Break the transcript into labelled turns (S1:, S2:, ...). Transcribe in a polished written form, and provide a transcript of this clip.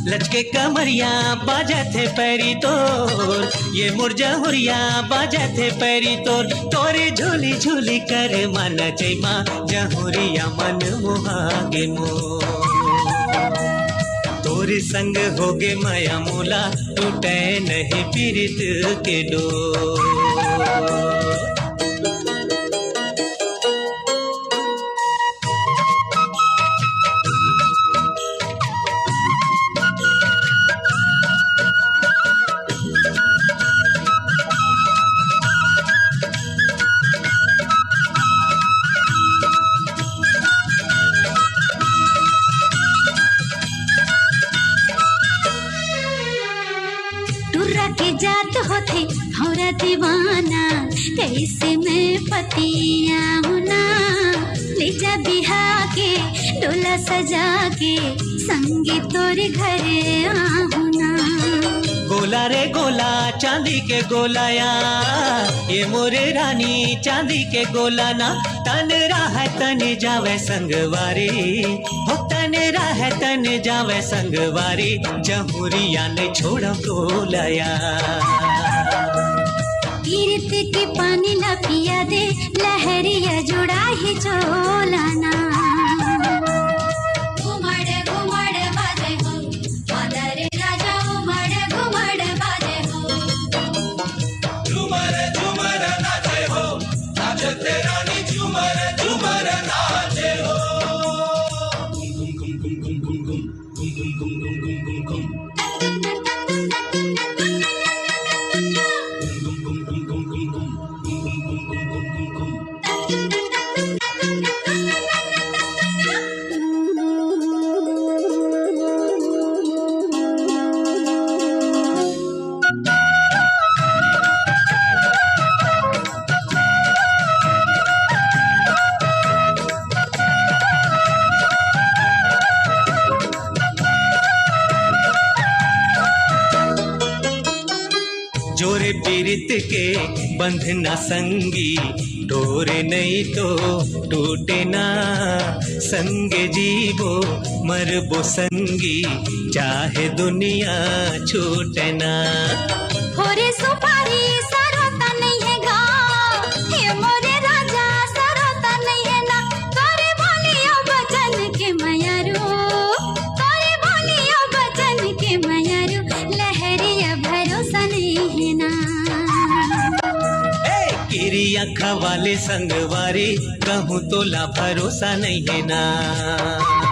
S1: लचके कमरिया बाजे थे पैरी तोर, ये मुरझहुरिया बाजे थे पैरी तोर। तोरे झूली झूली कर मन जैमा जहुरिया मन मुहागे मोर। तोरे संग होगे माया मोला टूटे नहीं पीरित के डोर।
S2: के जात होते हौरा दीवाना, कैसे मैं पतिया होना। ले जा बिहा के डोला सजा के संगे तोरे घरे आहुना।
S1: गोला रे गोला चांदी के गोलाया, ये मोरे रानी चांदी के गोला ना। तन राह तन जावे संगवारी, हो तन राह तन जावे संगवारी। जहुरिया ने छोड़ा गोलाया।
S2: पीरत के पानी ला पिया दे, लहरिया जुड़ा ही चोलाना।
S1: जोरे पीरित के बंधना संगी, डोरे नहीं तो टूटे ना। संगे जीवो मरबो संगी, चाहे दुनिया छूटे ना।
S2: होरे सुपारी सरोता नहीं है गा, ये मोरे राजा सरोता नहीं है ना। तोरे बोलियो बचन के मयारू, तोरे बोलियो बचन के मयारू। लहरिया भरोसा नहीं है ना।
S1: किरिया खवाले संगवारी कहूँ तोला भरोसा नहीं है ना।